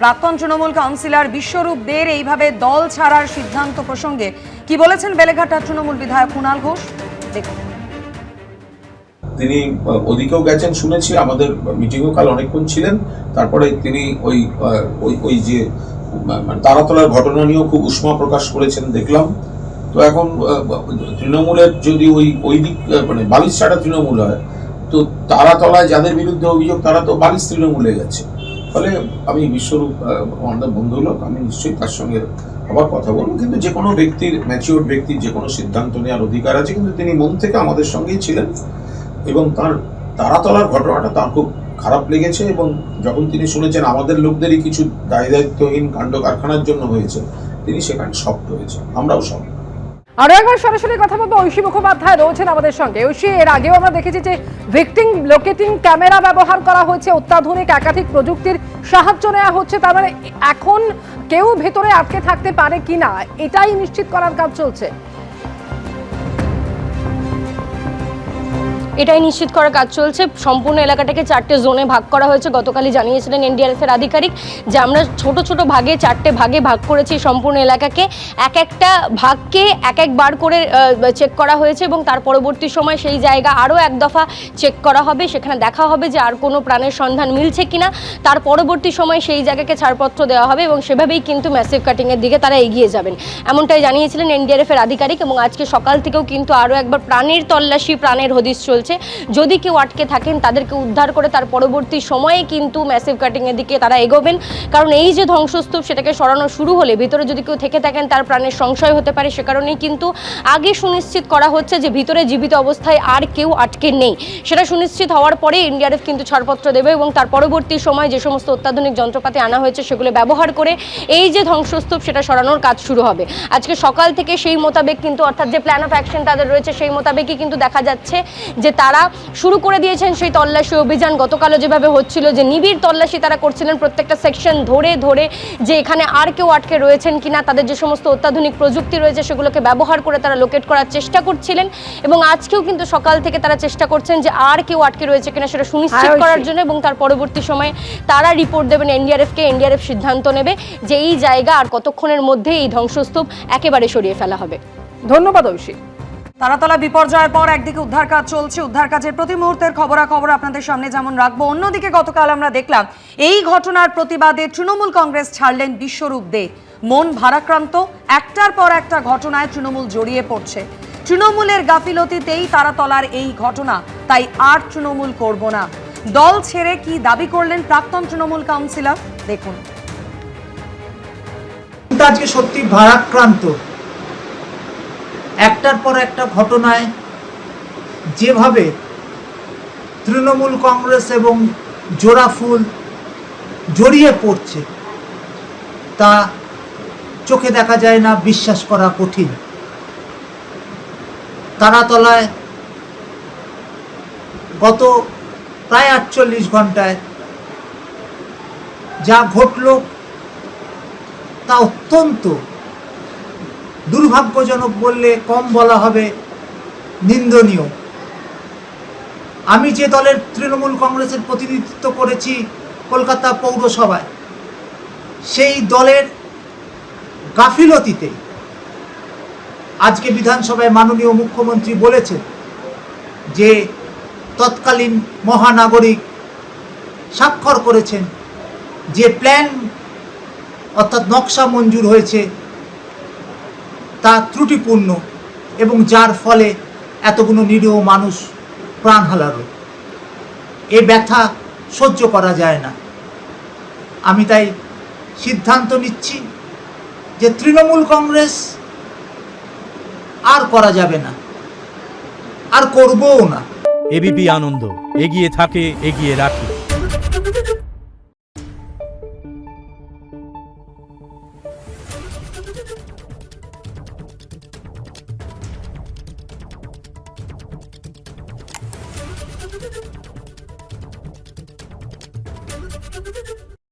প্রাক্তন তৃণমূল কাউন্সিলর বিশ্বরূপ দের এইভাবে দল ছাড়ার সিদ্ধান্ত প্রসঙ্গে কি বলেছেন বেলেঘাটার তৃণমূল বিধায়ক কুণাল ঘোষ দেখুন। তিনি ওদিকেও গেছেন শুনেছি, আমাদের মিটিংও কাল অনেকক্ষণ ছিলেন। তারপরে তিনি ওই যে তারাতলার ঘটনা নিয়েও খুব উষ্মা প্রকাশ করেছেন দেখলাম। তো এখন তৃণমূলের যদি ওই দিক মানে বালিশ ছাড়া তৃণমূল হয়, তো তারাতলায় যাদের বিরুদ্ধে অভিযোগ তারা তো বালিশ তৃণমূলে গেছে। ফলে আমি বিশ্বরূপ আমাদের বন্ধু লোক, আমি নিশ্চয়ই তার সঙ্গে আবার কথা বলবো। কিন্তু যে কোনো ব্যক্তির, ম্যাচিওর ব্যক্তির যে কোনো সিদ্ধান্ত নেওয়ার অধিকার আছে, কিন্তু তিনি মন থেকে আমাদের সঙ্গেই ছিলেন এবং তার তারাতলার ঘটনাটা তার খুব খারাপ লেগেছে। এবং যখন তিনি শুনেছেন আমাদের লোকদেরই কিছু দায়িত্বহীন কাণ্ড কারখানার জন্য হয়েছে, তিনি সেখানে শক্ত হয়েছে, আমরাও শক্ত। আরো একবার সরাসরি কথা বলবো, ঐশী মুখোপাধ্যায় রয়েছেন আমাদের সঙ্গে। ঐশী, এর আগেও আমরা দেখেছি যে ভিক্টিম লোকেটিং ক্যামেরা ব্যবহার করা হচ্ছে, অত্যাধুনিক একাধিক প্রযুক্তির সাহায্য নেওয়া হচ্ছে। তার মানে এখন কেউ ভেতরে আটকে থাকতে পারে কিনা এটাই নিশ্চিত করার কাজ চলছে। এটাই নিশ্চিত করার কাজ চলছে। সম্পূর্ণ এলাকাটাকে 4টে জোনে ভাগ করা হয়েছে। গতকালই জানিয়েছিলেন এনডিআরএফ এর আধিকারিক যে আমরা ছোট ছোট ভাগে 4টে ভাগে ভাগ করেছি সম্পূর্ণ এলাকাকে। একটা ভাগকে একবার করে চেক করা হয়েছে এবং তার পরবর্তী সময় সেই জায়গা আরও এক দফা চেক করা হবে। সেখানে দেখা হবে যে আর কোনো প্রাণের সন্ধান মিলছে কিনা। তার পরবর্তী সময় সেই জায়গাকে ছাড়পত্র দেওয়া হবে এবং সেভাবেই কিন্তু ম্যাসিভ কাটিংয়ের দিকে তারা এগিয়ে যাবেন, এমনটাই জানিয়েছিলেন এনডিআরএফ এর আধিকারিক। এবং আজকে সকাল থেকেও কিন্তু আরও একবার প্রাণের তল্লাশি, প্রাণের হদিশ চলছে। যদি কেউ আটকে থাকেন তাদেরকে উদ্ধার করে তার পরবর্তী সময়ে কিন্তু ম্যাসিভ কাটিংয়ের দিকে তারা এগোবেন। কারণ এই যে ধ্বংসস্তূপ সেটাকে সরানো শুরু হলে ভিতরে যদি কেউ থেকে থাকেন তার প্রাণের সংশয় হতে পারে। সে কারণেই কিন্তু আগে সুনিশ্চিত করা হচ্ছে যে ভিতরে জীবিত অবস্থায় আর কেউ আটকে নেই। সেটা সুনিশ্চিত হওয়ার পরে এনডিআরএফ কিন্তু ছাড়পত্র দেবে এবং তার পরবর্তী সময় যে সমস্ত অত্যাধুনিক যন্ত্রপাতি আনা হয়েছে সেগুলো ব্যবহার করে এই যে ধ্বংসস্তূপ সেটা সরানোর কাজ শুরু হবে। আজকে সকাল থেকে সেই মোতাবেক কিন্তু, অর্থাৎ যে প্ল্যান অফ অ্যাকশন তাদের রয়েছে সেই মোতাবেকই কিন্তু দেখা যাচ্ছে যে তারা শুরু করে দিয়েছেন সেই তল্লাশি অভিযান। গতকালও যেভাবে হচ্ছিল যে নিবিড় তল্লাশি তারা করছিলেন প্রত্যেকটা সেকশন ধরে ধরে, যে এখানে আর কেউ আটকে রয়েছেন কিনা, তাদের যে সমস্ত অত্যাধুনিক প্রযুক্তি রয়েছে সেগুলোকে ব্যবহার করে তারা লোকেট করার চেষ্টা করছিলেন। এবং আজকেও কিন্তু সকাল থেকে তারা চেষ্টা করছেন যে আর কেউ আটকে রয়েছে কিনা সেটা সুনিশ্চিত করার জন্য। এবং তার পরবর্তী সময়ে তারা রিপোর্ট দেবেন এনডিআরএফকে। এনডিআরএফ সিদ্ধান্ত নেবে যে এই জায়গা আর কতক্ষণের মধ্যে এই ধ্বংসস্তূপ একেবারে সরিয়ে ফেলা হবে। ধন্যবাদ ঐশী। তারাতলা বিপর্যয়ের পর একদিকে উদ্ধার কাজ চলছে, উদ্ধার কাজের প্রতি মুহূর্তের খবরাখবর আপনাদের সামনে যেমন রাখবো, অন্যদিকে গতকাল আমরা দেখলাম এই ঘটনার প্রতিবাদে তৃণমূল কংগ্রেস ছাড়লেন বিশ্বরূপ দে। মন ভারাক্রান্ত, একটার পর একটা ঘটনায় তৃণমূল জড়িয়ে পড়ছে। তৃণমূলের গাফিলতিতেই তারাতলার এই ঘটনা, তাই আর তৃণমূল করব না। দল ছেড়ে কি দাবি করলেন প্রাক্তন তৃণমূল কাউন্সিলর দেখুন। আজকে সত্যি ভারাক্রান্ত, একটার পর একটা ঘটনায় যেভাবে তৃণমূল কংগ্রেস এবং জোড়াফুল জড়িয়ে পড়ছে তা চোখে দেখা যায় না, বিশ্বাস করা কঠিন। তারাতলায় গত প্রায় 48 ঘন্টায় যা ঘটল তা অত্যন্ত দুর্ভাগ্যজনক বললে কম বলা হবে, নিন্দনীয়। আমি যে দলের তৃণমূল কংগ্রেসের প্রতিনিধিত্ব করেছি কলকাতা পৌরসভায়, সেই দলের গাফিলতিতে আজকে বিধানসভায় মাননীয় মুখ্যমন্ত্রী বলেছেন যে তৎকালীন মহানাগরিক স্বাক্ষর করেছেন যে প্ল্যান অর্থাৎ নকশা মঞ্জুর হয়েছে তা ত্রুটিপূর্ণ এবং যার ফলে এতগুলো নিরীহ মানুষ প্রাণ হারালো। এ ব্যথা সহ্য করা যায় না। আমি তাই সিদ্ধান্ত নিচ্ছি যে তৃণমূল কংগ্রেস আর করা যাবে না, আর করবও না। এবিপি আনন্দ, এগিয়ে থাকে, এগিয়ে রাখে। Thank you.